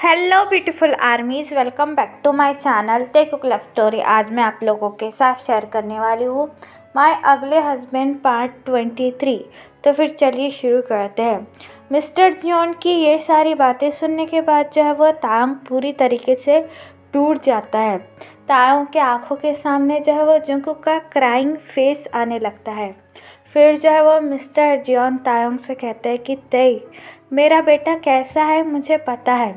Hello beautiful armies, welcome back to my channel tech cook love story. आज मैं आप लोगों के साथ शेयर करने वाली हूँ माय अगले हस्बैंड पार्ट 23। तो फिर चलिए शुरू करते हैं। मिस्टर जियोन की ये सारी बातें सुनने के बाद जो है वह तायंग पूरी तरीके से टूट जाता है। तायंग के आंखों के सामने जो है वह जंगकुक का क्राइंग फेस आने लगता है। फिर जो है वो मिस्टर जियोन तायंग से कहते हैं कि तेई, मेरा बेटा कैसा है मुझे पता है।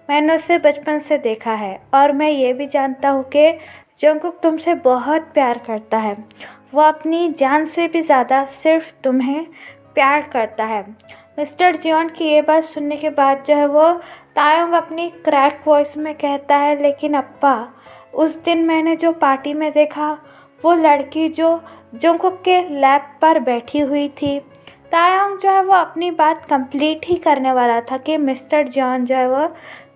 मैंने उसे बचपन से देखा है और मैं ये भी जानता हूँ कि जंगकुक तुमसे बहुत प्यार करता है। वो अपनी जान से भी ज़्यादा सिर्फ तुम्हें प्यार करता है। मिस्टर जियोन की ये बात सुनने के बाद जो है वो तायंग अपनी क्रैक वॉइस में कहता है, लेकिन अप्पा, उस दिन मैंने जो पार्टी में देखा वो लड़की जो जंगकुक के लैब पर बैठी हुई थी। तायंग जो है वो अपनी बात कंप्लीट ही करने वाला था कि मिस्टर जॉन जो है वो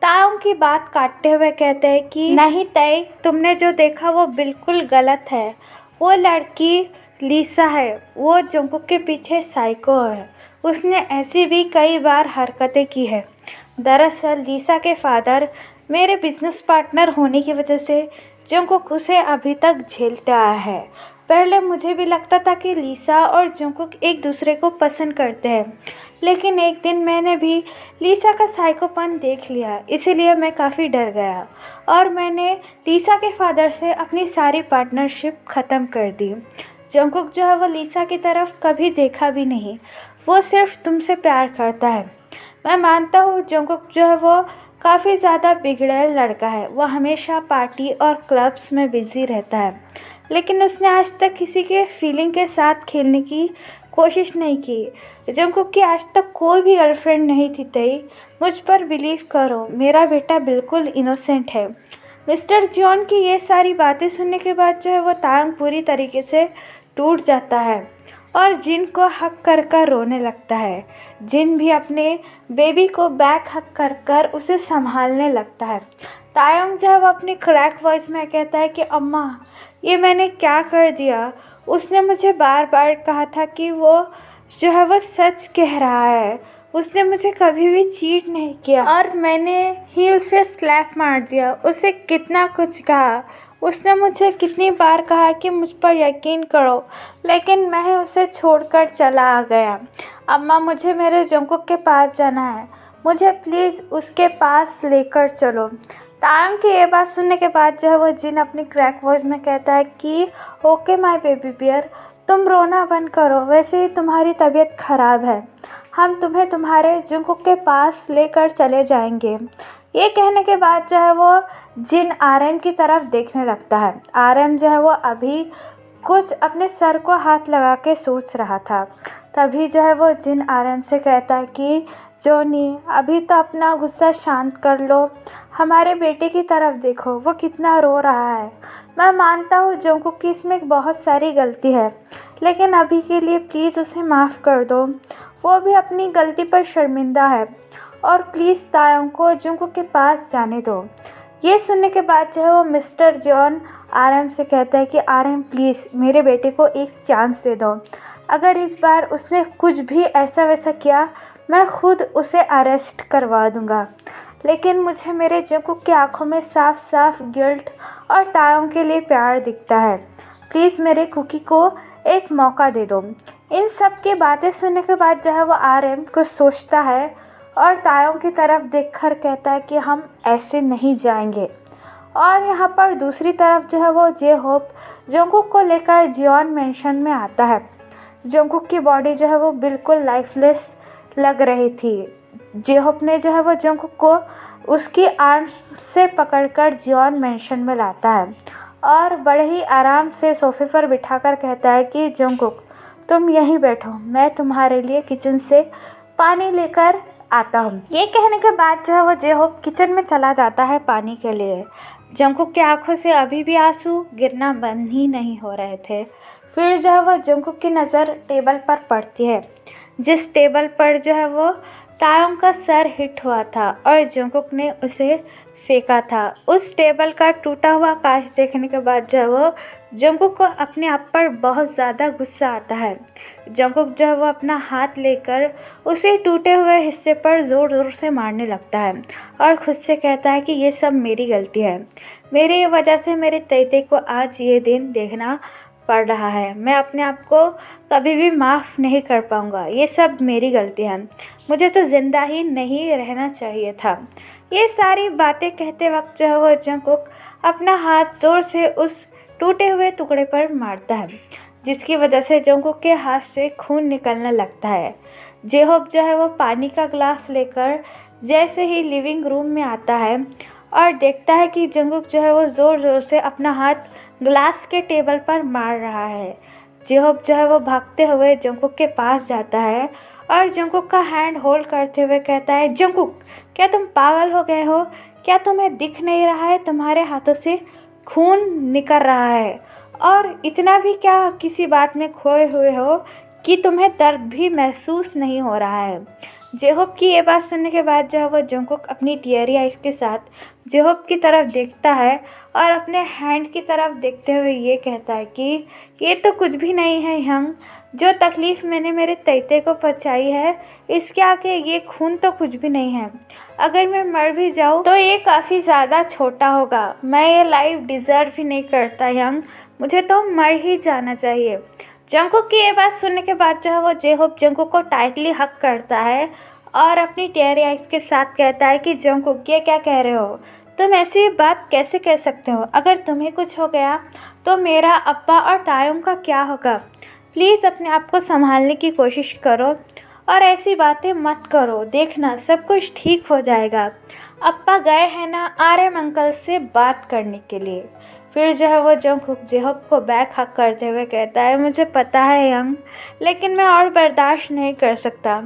तायंग की बात काटते हुए कहते हैं कि नहीं तय, तुमने जो देखा वो बिल्कुल गलत है। वो लड़की लीसा है, वो जंगकुक के पीछे साइको है। उसने ऐसी भी कई बार हरकतें की है। दरअसल लीसा के फादर मेरे बिजनेस पार्टनर होने की वजह से जंगकुक उसे अभी तक झेलते आया है। पहले मुझे भी लगता था कि लीसा और जंगकुक एक दूसरे को पसंद करते हैं, लेकिन एक दिन मैंने भी लीसा का साइकोपन देख लिया, इसीलिए मैं काफ़ी डर गया और मैंने लीसा के फादर से अपनी सारी पार्टनरशिप ख़त्म कर दी। जंगकुक जो है वो लीसा की तरफ कभी देखा भी नहीं, वो सिर्फ तुमसे प्यार करता है। मैं मानता हूँ जंगकुक जो है वो काफ़ी ज़्यादा बिगड़ैल लड़का है। वो हमेशा पार्टी और क्लब्स में बिज़ी रहता है, लेकिन उसने आज तक किसी के फीलिंग के साथ खेलने की कोशिश नहीं की। जंगकुक की आज तक कोई भी गर्लफ्रेंड नहीं थी तई। मुझ पर बिलीव करो, मेरा बेटा बिल्कुल इनोसेंट है। मिस्टर जियोन की ये सारी बातें सुनने के बाद जो है वो तायंग पूरी तरीके से टूट जाता है और जिन को हक कर कर रोने लगता है। जिन भी अपने बेबी को बैक हक कर कर उसे संभालने लगता है। तायंग जो है वो अपनी क्रैक वॉइस में कहता है कि अम्मा, ये मैंने क्या कर दिया। उसने मुझे बार बार कहा था कि वो जो है वो सच कह रहा है। उसने मुझे कभी भी चीट नहीं किया और मैंने ही उसे स्लैप मार दिया। उसे कितना कुछ कहा, उसने मुझे कितनी बार कहा कि मुझ पर यकीन करो, लेकिन मैं उसे छोड़कर चला आ गया। अम्मा, मुझे मेरे जंगकुक के पास जाना है, मुझे प्लीज़ उसके पास लेकर चलो। तायंग की ये बात सुनने के बाद जो है वो जिन अपनी क्रैक वॉइस में कहता है कि ओके माय बेबी बियर, तुम रोना बंद करो, वैसे ही तुम्हारी तबीयत ख़राब है, हम तुम्हें तुम्हारे जंगकुक के पास लेकर चले जाएंगे। ये कहने के बाद जो है वो जिन आर्यन की तरफ देखने लगता है। आर्यन जो है वो अभी कुछ अपने सर को हाथ लगा के सोच रहा था। तभी जो है वो जिन आर्यन से कहता है कि जोनी, अभी तो अपना गुस्सा शांत कर लो, हमारे बेटे की तरफ देखो, वो कितना रो रहा है। मैं मानता हूँ जंगकुक की इसमें बहुत सारी गलती है, लेकिन अभी के लिए प्लीज़ उसे माफ़ कर दो। वो भी अपनी गलती पर शर्मिंदा है और प्लीज़ तायंग को जंगकुक के पास जाने दो। ये सुनने के बाद जो है वो मिस्टर जॉन आरएम से कहता है कि आरएम प्लीज़ मेरे बेटे को एक चांस दे दो। अगर इस बार उसने कुछ भी ऐसा वैसा किया, मैं खुद उसे अरेस्ट करवा दूंगा। लेकिन मुझे मेरे जंगकुक की आंखों में साफ साफ गिल्ट और तायंग के लिए प्यार दिखता है। प्लीज़ मेरे कुकी को एक मौका दे दो। इन सब की बातें सुनने के बाद जो है वो आरएम कुछ सोचता है और तायंग की तरफ देखकर कहता है कि हम ऐसे नहीं जाएंगे। और यहाँ पर दूसरी तरफ जो है वो जे होप जंगकुक को लेकर जियोन मेंशन में आता है। जंगकुक की बॉडी जो है वो बिल्कुल लाइफलेस लग रही थी। जे होप ने जो है वो जंगकुक को उसकी आर्म से पकड़कर जियोन मेंशन में लाता है और बड़े ही आराम से सोफे पर बिठाकर कहता है कि जंगकुक, तुम यहीं बैठो, मैं तुम्हारे लिए किचन से पानी लेकर आता हूँ। ये कहने के बाद जो है वो जे होप किचन में चला जाता है पानी के लिए। जंगकुक की आंखों से अभी भी आंसू गिरना बंद ही नहीं हो रहे थे। फिर जो है वो जंगकुक की नज़र टेबल पर पड़ती है, जिस टेबल पर जो है वो तायंग का सर हिट हुआ था और जंगकुक ने उसे फेंका था। उस टेबल का टूटा हुआ कांच देखने के बाद जो है वो जंगकुक को अपने आप पर बहुत ज़्यादा गुस्सा आता है। जंगकुक जो है वो अपना हाथ लेकर उसे टूटे हुए हिस्से पर ज़ोर ज़ोर से मारने लगता है और खुद से कहता है कि ये सब मेरी गलती है, मेरी वजह से मेरे तैते को आज ये दिन देखना पड़ रहा है। मैं अपने आप को कभी भी माफ़ नहीं कर पाऊँगा, ये सब मेरी गलती है, मुझे तो ज़िंदा ही नहीं रहना चाहिए था। ये सारी बातें कहते वक्त जो है वो जंगकुक अपना हाथ ज़ोर से उस टूटे हुए टुकड़े पर मारता है, जिसकी वजह से जंगकुक के हाथ से खून निकलने लगता है। जेहोप जो है वो पानी का ग्लास लेकर जैसे ही लिविंग रूम में आता है और देखता है कि जंगकुक जो है वो ज़ोर ज़ोर से अपना हाथ ग्लास के टेबल पर मार रहा है। जेहोप जो है वो भागते हुए जंगकुक के पास जाता है और जंगकुक का हैंड होल्ड करते हुए कहता है, जंगकुक, क्या तुम पागल हो गए हो? क्या तुम्हें दिख नहीं रहा है तुम्हारे हाथों से खून निकल रहा है? और इतना भी क्या किसी बात में खोए हुए हो कि तुम्हें दर्द भी महसूस नहीं हो रहा है? जेहोप की ये बात सुनने के बाद जो है वो जंगकुक अपनी टीयरी आइज के साथ जेहोप की तरफ देखता है और अपने हैंड की तरफ देखते हुए ये कहता है कि ये तो कुछ भी नहीं है यंग, जो तकलीफ़ मैंने मेरे तैते को पहुंचाई है इसके आगे ये खून तो कुछ भी नहीं है। अगर मैं मर भी जाऊँ तो ये काफ़ी ज़्यादा छोटा होगा। मैं ये लाइफ डिज़र्व ही नहीं करता यंग, मुझे तो मर ही जाना चाहिए। जंगकुक की ये बात सुनने के बाद जो है वो जेहोप जंगकुक को टाइटली हग करता है और अपनी टेरी आइज के साथ कहता है कि जंगकुक, ये क्या कह रहे हो? तुम ऐसी बात कैसे कह सकते हो? अगर तुम्हें कुछ हो गया तो मेरा अप्पा और तायोंग का क्या होगा? प्लीज़ अपने आप को संभालने की कोशिश करो और ऐसी बातें मत करो, देखना सब कुछ ठीक हो जाएगा। अप्पा गए हैं ना आर्यन अंकल से बात करने के लिए। फिर जो है वो जंगकुक जेहोप को बैक हक करते हुए कहता है, मुझे पता है यंग, लेकिन मैं और बर्दाश्त नहीं कर सकता।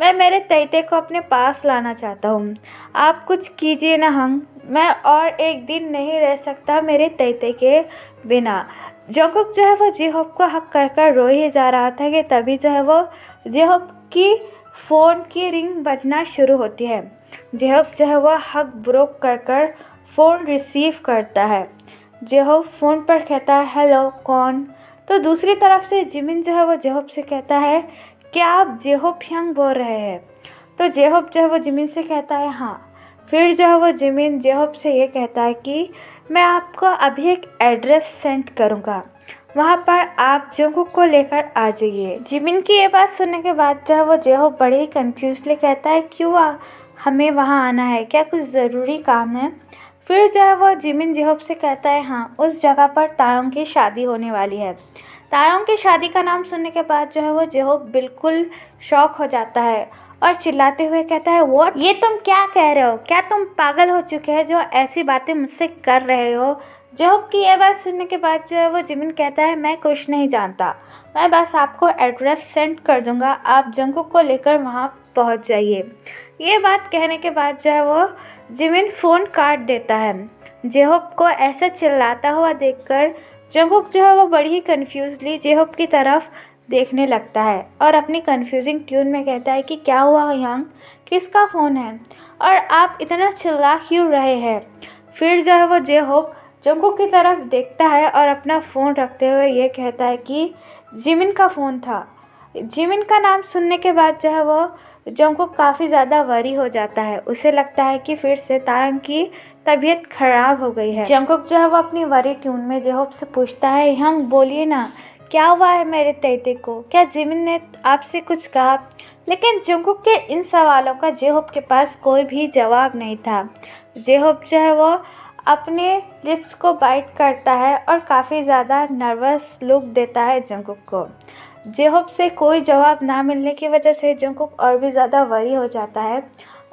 मैं मेरे तैते को अपने पास लाना चाहता हूँ। आप कुछ कीजिए ना हंग, मैं और एक दिन नहीं रह सकता मेरे तैते के बिना। जंगकुक जो है वो जेहोप को हक कर कर रो ही जा रहा था कि तभी जो है वो जेहोप की फ़ोन की रिंग बजना शुरू होती है। जेहोप जो है वो हक ब्रोक कर कर फ़ोन रिसीव करता है। जेहोप फ़ोन पर कहता है, हेलो कौन? तो दूसरी तरफ से जिमिन जो है वो जेहोप से कहता है, क्या आप जेहोप यंग बोल रहे हैं? तो जेहोप जो है वो जिमिन से कहता है, हाँ। फिर जो है वो जिमिन जेहोप से ये कहता है कि मैं आपको अभी एक एड्रेस सेंड करूँगा, वहाँ पर आप जंगकुक को लेकर आ जाइए। जिमिन की ये बात सुनने के बाद जो है वो जेहोप बड़े ही कन्फ्यूजली कहता है, क्यों हमें वहाँ आना है? क्या कुछ ज़रूरी काम है? फिर जो है वो जिमिन जेहोप से कहता है, हाँ, उस जगह पर तायोंग की शादी होने वाली है। तायोंग की शादी का नाम सुनने के बाद जो है वो जेहोप बिल्कुल शॉक हो जाता है और चिल्लाते हुए कहता है, व्हाट? ये तुम क्या कह रहे हो? क्या तुम पागल हो चुके हैं जो ऐसी बातें मुझसे कर रहे हो? जेहोप की ये बात सुनने के बाद जो है वो जिमिन कहता है, मैं कुछ नहीं जानता, मैं बस आपको एड्रेस सेंड कर दूंगा, आप जंगकुक को लेकर वहाँ पहुँच जाइए। ये बात कहने के बाद जो है वो जिमिन फ़ोन काट देता है। जेहोप को ऐसा चिल्लाता हुआ देखकर जंगकुक जो है वो बड़ी ही कन्फ्यूजली जेहोप की तरफ देखने लगता है और अपनी कन्फ्यूजिंग ट्यून में कहता है कि क्या हुआ यंग, किसका फ़ोन है और आप इतना चिल्ला क्यों रहे हैं? फिर जो है वो जेहोप जंगकुक की तरफ देखता है और अपना फ़ोन रखते हुए ये कहता है कि जिमिन का फ़ोन था। जिमिन का नाम सुनने के बाद जो है वो जंगकुक काफ़ी ज़्यादा वरी हो जाता है। उसे लगता है कि फिर से तायोंग की तबीयत खराब हो गई है। जंगकुक जो है वो अपनी वरी ट्यून में जेहोप से पूछता है, यंग बोलिए ना, क्या हुआ है मेरे तैते को? क्या जिमिन ने आपसे कुछ कहा? लेकिन जंगकुक के इन सवालों का जेहोप के पास कोई भी जवाब नहीं था। जेहोप जो है वो अपने लिप्स को बाइट करता है और काफ़ी ज़्यादा नर्वस लुक देता है जंगकुक को। जेहोप से कोई जवाब ना मिलने की वजह से जंगकुक और भी ज़्यादा वरी हो जाता है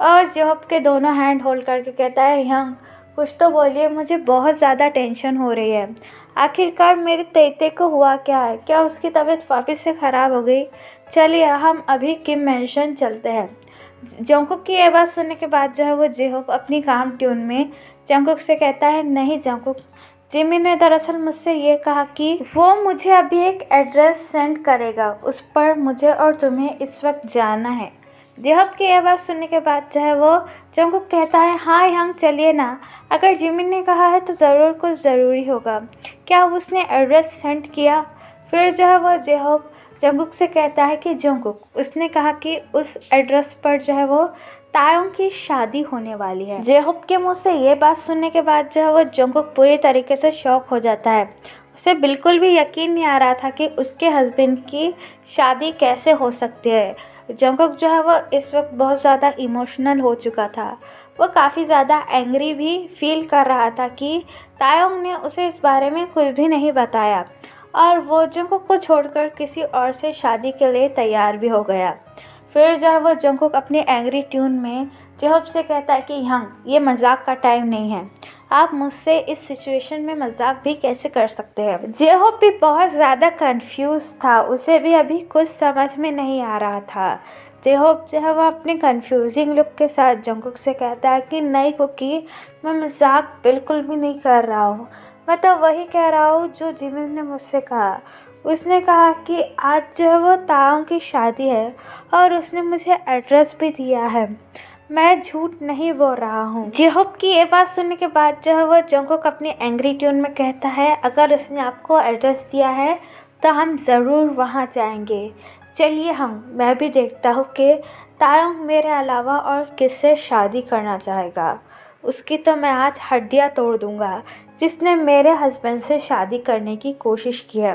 और जेहोप के दोनों हैंड होल्ड करके कहता है, यंग कुछ तो बोलिए, मुझे बहुत ज़्यादा टेंशन हो रही है। आखिरकार मेरे तैते को हुआ क्या है? क्या उसकी तबीयत वापस से ख़राब हो गई? चलिए हम अभी किम मैंशन चलते हैं। जंगकुक की यह बात सुनने के बाद जो है वो जेहोप अपनी काम ट्यून में जंगकुक से कहता है, नहीं जंगकुक, जिमिन ने दरअसल मुझसे ये कहा कि वो मुझे अभी एक एड्रेस सेंड करेगा, उस पर मुझे और तुम्हें इस वक्त जाना है। जेहोप की यह बात सुनने के बाद जो है वो जंगकुक कहता है, हाँ यंग चलिए ना, अगर जिमिन ने कहा है तो ज़रूर कुछ ज़रूरी होगा। क्या उसने एड्रेस सेंड किया? फिर जो है वो जेहोप जंगकुक से कहता है कि जंगकुक, उसने कहा कि उस एड्रेस पर जो है वो तायोंग की शादी होने वाली है। जेहोप के मुंह से ये बात सुनने के बाद जो है वो जंगकुक पूरी तरीके से शॉक हो जाता है। उसे बिल्कुल भी यकीन नहीं आ रहा था कि उसके हस्बैंड की शादी कैसे हो सकती है। जंगकुक जो है वो इस वक्त बहुत ज़्यादा इमोशनल हो चुका था। वो काफ़ी ज़्यादा एंग्री भी फील कर रहा था कि तायोंग ने उसे इस बारे में कुछ भी नहीं बताया और वो जंगकुक को छोड़कर किसी और से शादी के लिए तैयार भी हो गया। फिर जो है वो जंगकुक अपने एंग्री ट्यून में जेहोप से कहता है कि यंग, ये मजाक का टाइम नहीं है, आप मुझसे इस सिचुएशन में मजाक भी कैसे कर सकते हैं। जेहोप भी बहुत ज़्यादा कंफ्यूज था, उसे भी अभी कुछ समझ में नहीं आ रहा था। जेहोप जो है वो अपने कंफ्यूजिंग लुक के साथ जंगकुक से कहता है कि नहीं कुकी, मैं मजाक बिल्कुल भी नहीं कर रहा हूँ, मैं तो वही कह रहा हूँ जो जिमिन ने मुझसे कहा। उसने कहा कि आज जो है वो तायोंग की शादी है और उसने मुझे एड्रेस भी दिया है, मैं झूठ नहीं बोल रहा हूँ। जेहोप की ये बात सुनने के बाद जो है वो जंगकुक अपने एंग्री ट्यून में कहता है, अगर उसने आपको एड्रेस दिया है तो हम ज़रूर वहाँ जाएंगे। चलिए मैं भी देखता हूँ कि तायोंग मेरे अलावा और किससे शादी करना चाहेगा। उसकी तो मैं आज हड्डियाँ तोड़ दूँगा जिसने मेरे हस्बैंड से शादी करने की कोशिश की है।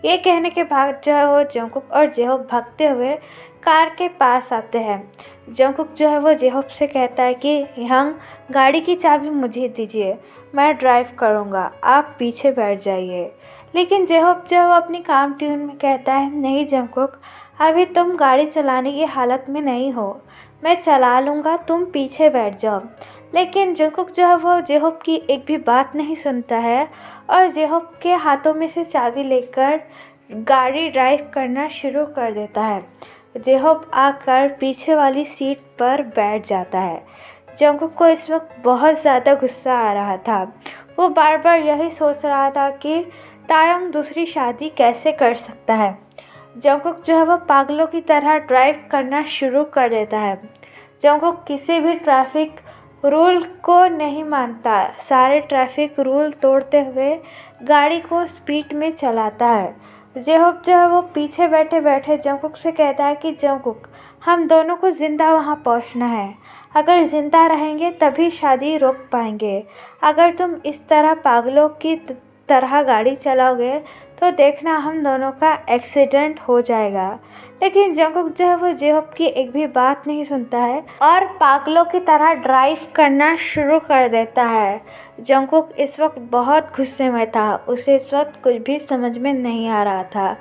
ये कहने के बाद जो है वो जंगकुक और जेहोप भागते हुए कार के पास आते हैं। जंगकुक जो है वो जेहोप से कहता है कि यंग, गाड़ी की चाबी मुझे दीजिए, मैं ड्राइव करूँगा, आप पीछे बैठ जाइए। लेकिन जेहोप जो है वो अपनी काम ट्यून में कहता है, नहीं जंगकुक, अभी तुम गाड़ी चलाने की हालत में नहीं हो, मैं चला लूँगा, तुम पीछे बैठ जाओ। लेकिन जंगकुक जो है वो जेहोप की एक भी बात नहीं सुनता है और जेहोप के हाथों में से चाबी लेकर गाड़ी ड्राइव करना शुरू कर देता है। जेहोप आकर पीछे वाली सीट पर बैठ जाता है। जंगकुक को इस वक्त बहुत ज़्यादा गुस्सा आ रहा था। वो बार बार यही सोच रहा था कि तायोंग दूसरी शादी कैसे कर सकता है। जंगकुक जो है वो पागलों की तरह ड्राइव करना शुरू कर देता है। जंगकुक किसी भी ट्रैफिक रूल को नहीं मानता, सारे ट्रैफिक रूल तोड़ते हुए गाड़ी को स्पीड में चलाता है। जेहोप जो है वो पीछे बैठे बैठे जंगकुक से कहता है कि जंगकुक, हम दोनों को ज़िंदा वहाँ पहुँचना है, अगर ज़िंदा रहेंगे तभी शादी रोक पाएंगे, अगर तुम इस तरह पागलों की तरह गाड़ी चलाओगे तो देखना हम दोनों का एक्सीडेंट हो जाएगा। लेकिन जंगकुक जो है वो जेहोप की एक भी बात नहीं सुनता है और पागलों की तरह ड्राइव करना शुरू कर देता है। जंगकुक इस वक्त बहुत गुस्से में था, उसे इस वक्त कुछ भी समझ में नहीं आ रहा था।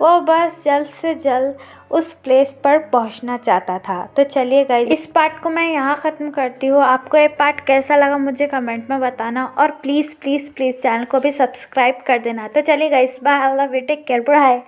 वो बस जल्द से जल्द उस प्लेस पर पहुंचना चाहता था। तो चलिए गाइस, इस पार्ट को मैं यहाँ ख़त्म करती हूँ। आपको ये पार्ट कैसा लगा मुझे कमेंट में बताना और प्लीज़ प्लीज़ प्लीज़ चैनल को भी सब्सक्राइब कर देना। तो चलिए guys, bye, I love you, take care, bye.